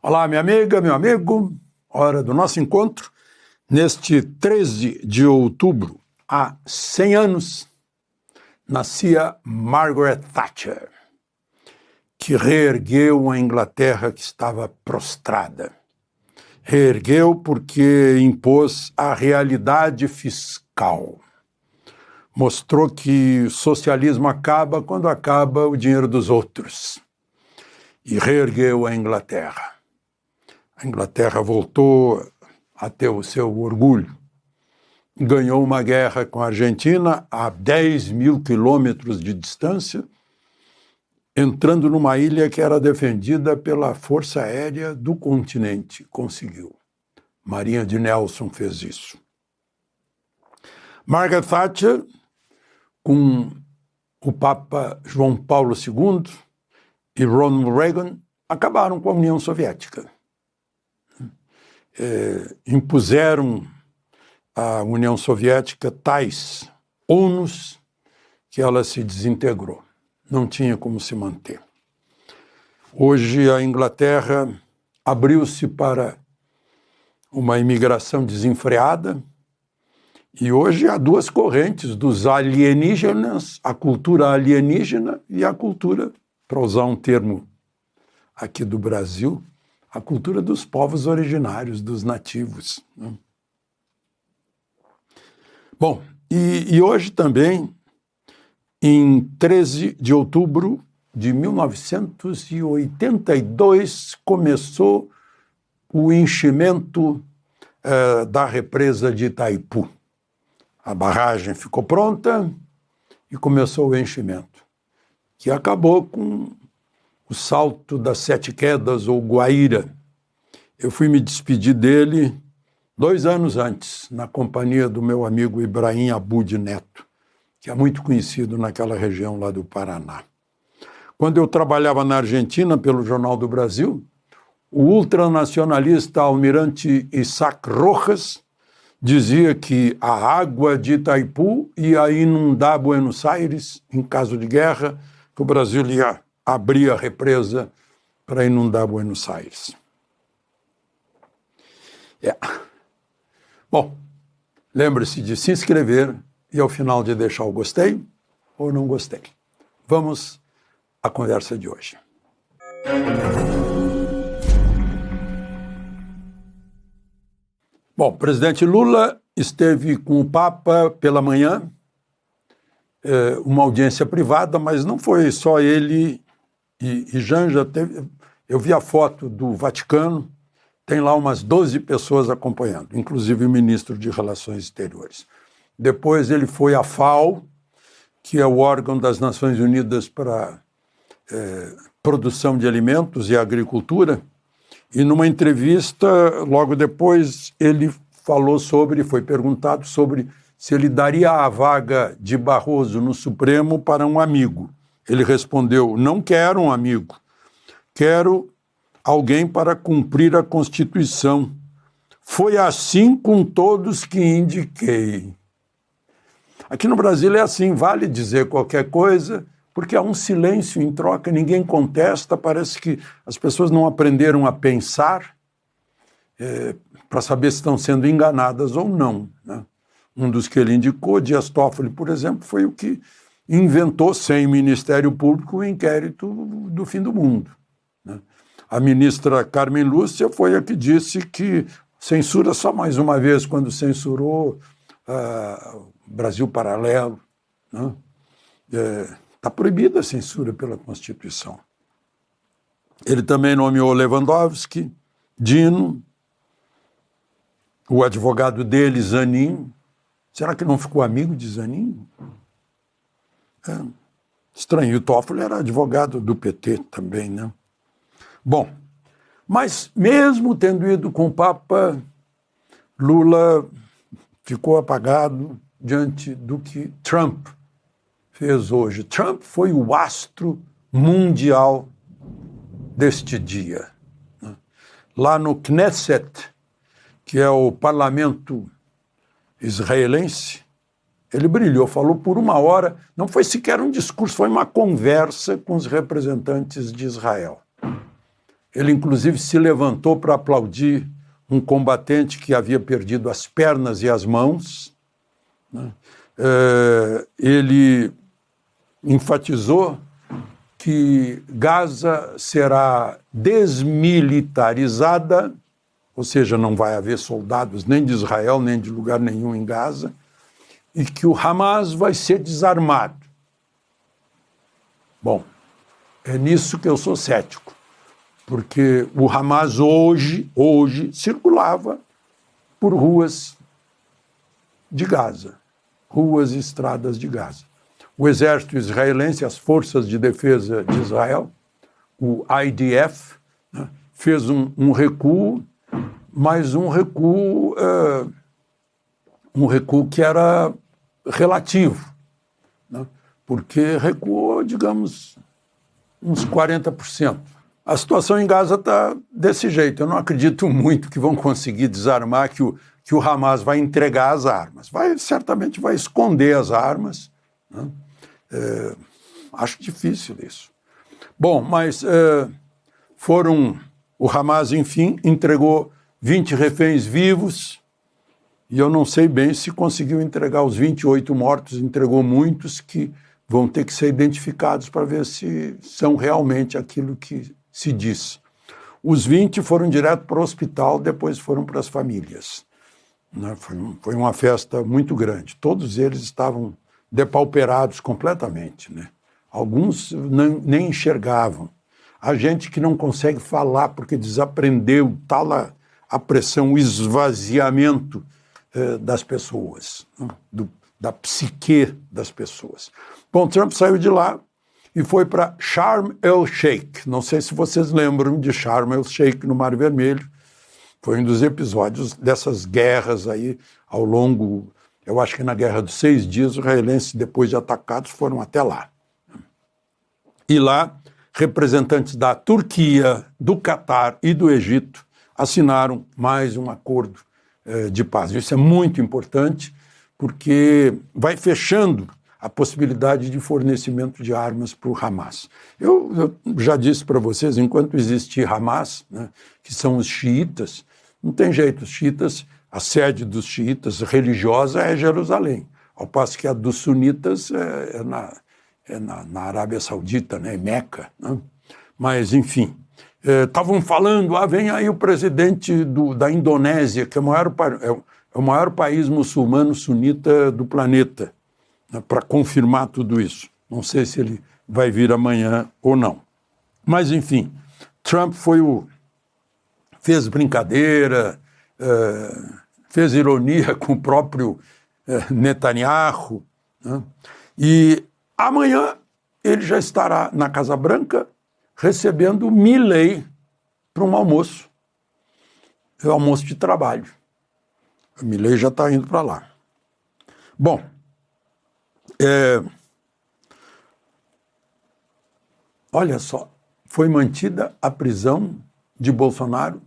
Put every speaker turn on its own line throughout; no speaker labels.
Olá, minha amiga, meu amigo, hora do nosso encontro. Neste 13 de outubro, há 100 anos, nascia Margaret Thatcher, que reergueu a Inglaterra que estava prostrada. Reergueu porque impôs a realidade fiscal. Mostrou que o socialismo acaba quando acaba o dinheiro dos outros. E reergueu a Inglaterra. A Inglaterra voltou a ter o seu orgulho. Ganhou uma guerra com a Argentina a 10 mil quilômetros de distância, entrando numa ilha que era defendida pela Força Aérea do continente. Conseguiu. Marinha de Nelson fez isso. Margaret Thatcher, com o Papa João Paulo II e Ronald Reagan, acabaram com a União Soviética. Impuseram à União Soviética tais ônus que ela se desintegrou. Não tinha como se manter. Hoje a Inglaterra abriu-se para uma imigração desenfreada e hoje há duas correntes dos alienígenas, a cultura alienígena e a cultura, para usar um termo aqui do Brasil, a cultura dos povos originários, dos nativos. Bom, e hoje também, em 13 de outubro de 1982, começou o enchimento da represa de Itaipu. A barragem ficou pronta e começou o enchimento, que acabou com o Salto das Sete Quedas, ou Guaíra. Eu fui me despedir dele 2 anos antes, na companhia do meu amigo Ibrahim Abud Neto, que é muito conhecido naquela região lá do Paraná. Quando eu trabalhava na Argentina, pelo Jornal do Brasil, o ultranacionalista almirante Isaac Rojas dizia que a água de Itaipu ia inundar Buenos Aires em caso de guerra, que o Brasil ia abrir a represa para inundar Buenos Aires. Bom, lembre-se de se inscrever e ao final de deixar o gostei ou não gostei. Vamos à conversa de hoje. Bom, o presidente Lula esteve com o Papa pela manhã, uma audiência privada, mas não foi só ele e Janja. Eu vi a foto do Vaticano, tem lá umas 12 pessoas acompanhando, inclusive o ministro de Relações Exteriores. Depois ele foi à FAO, que é o órgão das Nações Unidas para produção de alimentos e agricultura, e numa entrevista, logo depois, ele foi perguntado sobre se ele daria a vaga de Barroso no Supremo para um amigo. Ele respondeu: não quero um amigo, quero alguém para cumprir a Constituição. Foi assim com todos que indiquei. Aqui no Brasil é assim, vale dizer qualquer coisa, porque há um silêncio em troca, ninguém contesta, parece que as pessoas não aprenderam a pensar para saber se estão sendo enganadas ou não, né? Um dos que ele indicou, Dias Toffoli, por exemplo, foi o que inventou, sem Ministério Público, o inquérito do fim do mundo, né? A ministra Carmen Lúcia foi a que disse que censura só mais uma vez, quando censurou Brasil Paralelo, né? Está proibida a censura pela Constituição. Ele também nomeou Lewandowski, Dino, o advogado dele, Zanin. Será que não ficou amigo de Zanin? Estranho. O Toffoli era advogado do PT também, né? Bom, mas mesmo tendo ido com o Papa, Lula ficou apagado diante do que Trump fez hoje. Trump foi o astro mundial deste dia. Lá no Knesset, que é o parlamento israelense, ele brilhou, falou por 1 hora, não foi sequer um discurso, foi uma conversa com os representantes de Israel. Ele, inclusive, se levantou para aplaudir um combatente que havia perdido as pernas e as mãos, né? Ele enfatizou que Gaza será desmilitarizada, ou seja, não vai haver soldados nem de Israel, nem de lugar nenhum em Gaza, e que o Hamas vai ser desarmado. Bom, é nisso que eu sou cético, porque o Hamas hoje circulava por ruas de Gaza, ruas e estradas de Gaza. O exército israelense, as forças de defesa de Israel, o IDF, né, fez um recuo, mas um recuo que era relativo, né, porque recuou, digamos, uns 40%. A situação em Gaza está desse jeito. Eu não acredito muito que vão conseguir desarmar, que o Hamas vai entregar as armas. Certamente vai esconder as armas, né? Acho difícil isso. Bom, mas o Hamas, enfim, entregou 20 reféns vivos, e eu não sei bem se conseguiu entregar os 28 mortos, entregou muitos que vão ter que ser identificados para ver se são realmente aquilo que se diz. Os 20 foram direto para o hospital, depois foram para as famílias, né? Foi uma festa muito grande. Todos eles estavam depauperados completamente, né? Alguns nem enxergavam. Há gente que não consegue falar porque desaprendeu tal a pressão, o esvaziamento das pessoas, né? Da psique das pessoas. Bom, Trump saiu de lá e foi para Sharm el-Sheikh. Não sei se vocês lembram de Sharm el-Sheikh no Mar Vermelho. Foi um dos episódios dessas guerras aí ao longo, eu acho que na Guerra dos 6 Dias, os israelenses, depois de atacados, foram até lá. E lá, representantes da Turquia, do Catar e do Egito assinaram mais um acordo de paz. Isso é muito importante, porque vai fechando a possibilidade de fornecimento de armas para o Hamas. Eu já disse para vocês, enquanto existir Hamas, né, que são os xiitas, não tem jeito, os xiitas, a sede dos xiitas religiosa é Jerusalém, ao passo que a dos sunitas é na Arábia Saudita, né, Meca, né? Mas, enfim, estavam falando, vem aí o presidente da Indonésia, que é o maior país muçulmano sunita do planeta, para confirmar tudo isso. Não sei se ele vai vir amanhã ou não. Mas, enfim, Trump fez brincadeira, fez ironia com o próprio Netanyahu, né? E amanhã ele já estará na Casa Branca recebendo Milley para um almoço. É um almoço de trabalho. O Milley já está indo para lá. Bom, olha só, foi mantida a prisão de Bolsonaro,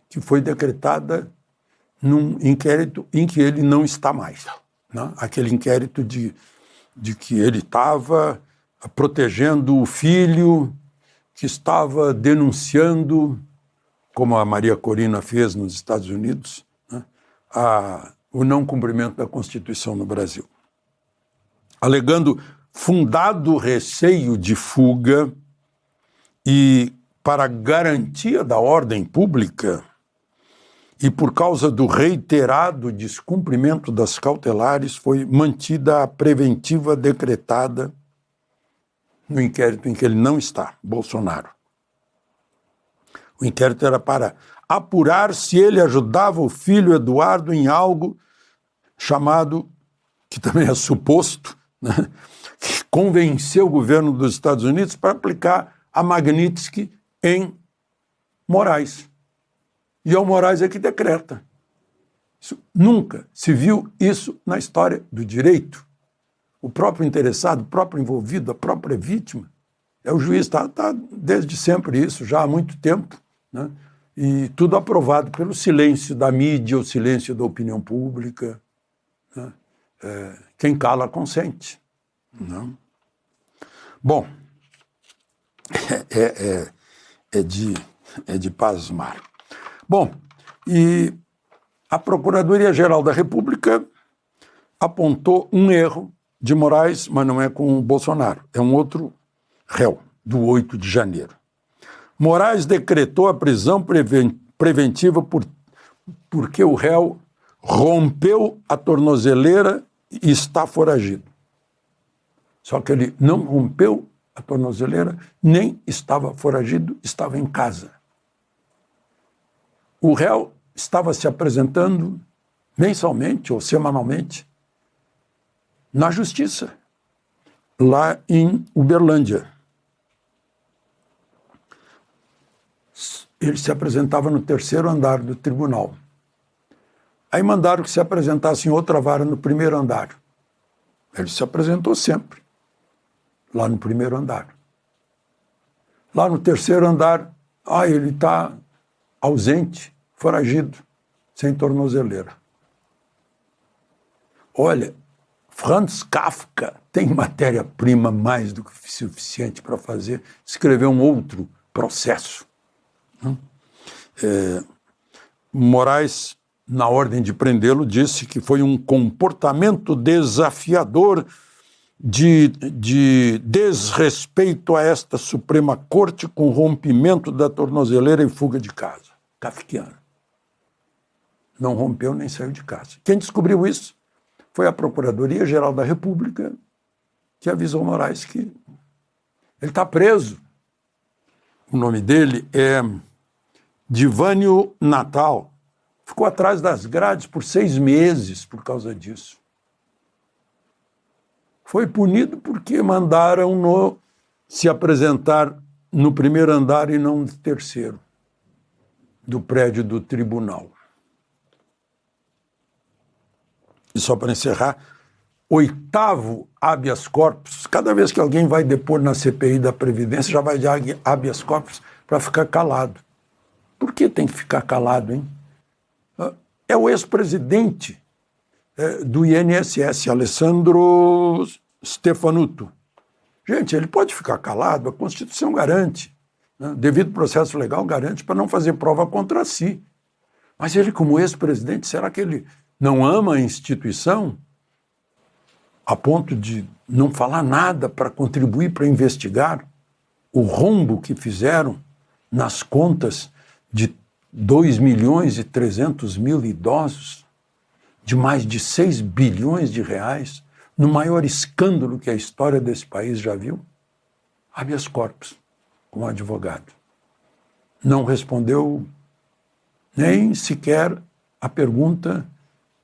que foi decretada num inquérito em que ele não está mais, né? Aquele inquérito de que ele estava protegendo o filho, que estava denunciando, como a Maria Corina fez nos Estados Unidos, né, o não cumprimento da Constituição no Brasil. Alegando fundado receio de fuga e para garantia da ordem pública e por causa do reiterado descumprimento das cautelares, foi mantida a preventiva decretada no inquérito em que ele não está, Bolsonaro. O inquérito era para apurar se ele ajudava o filho Eduardo em algo chamado, que também é suposto, né, que convenceu o governo dos Estados Unidos para aplicar a Magnitsky em Moraes. E é o Moraes é que decreta. Nunca se viu isso na história do direito. O próprio interessado, o próprio envolvido, a própria vítima, é o juiz, está desde sempre isso, já há muito tempo, né? E tudo aprovado pelo silêncio da mídia, o silêncio da opinião pública, né? Quem cala consente. Não? Bom, É de pasmar. Bom, e a Procuradoria-Geral da República apontou um erro de Moraes, mas não é com o Bolsonaro, é um outro réu, do 8 de janeiro. Moraes decretou a prisão preventiva porque o réu rompeu a tornozeleira e está foragido. Só que ele não rompeu a tornozeleira, nem estava foragido, estava em casa. O réu estava se apresentando mensalmente ou semanalmente na justiça, lá em Uberlândia. Ele se apresentava no 3º andar do tribunal. Aí mandaram que se apresentasse em outra vara no 1º andar. Ele se apresentou sempre, lá no 1º andar. Lá no 3º andar, ele está ausente, foragido, sem tornozeleira. Olha, Franz Kafka tem matéria-prima mais do que suficiente para escrever um outro processo. Moraes, na ordem de prendê-lo, disse que foi um comportamento desafiador de desrespeito a esta Suprema Corte com rompimento da tornozeleira e fuga de casa. Kafkiano. Não rompeu nem saiu de casa. Quem descobriu isso foi a Procuradoria-Geral da República, que avisou Moraes que ele está preso. O nome dele é Divânio Natal. Ficou atrás das grades por 6 meses por causa disso. Foi punido porque mandaram se apresentar no 1º andar e não no 3º do prédio do tribunal. E só para encerrar, 8º habeas corpus. Cada vez que alguém vai depor na CPI da Previdência, já vai de habeas corpus para ficar calado. Por que tem que ficar calado, hein? É o ex-presidente do INSS, Alessandro Stefanuto. Gente, ele pode ficar calado, a Constituição garante, né? Devido processo legal garante para não fazer prova contra si. Mas ele, como ex-presidente, será que ele não ama a instituição a ponto de não falar nada para contribuir para investigar o rombo que fizeram nas contas de 2.300.000 idosos, de mais de 6 bilhões de reais, no maior escândalo que a história desse país já viu? Habeas corpus, como advogado. Não respondeu nem sequer a pergunta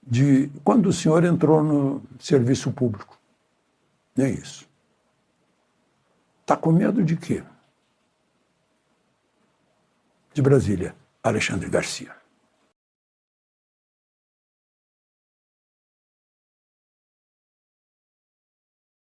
de quando o senhor entrou no serviço público. Nem isso. Está com medo de quê? De Brasília, Alexandre Garcia.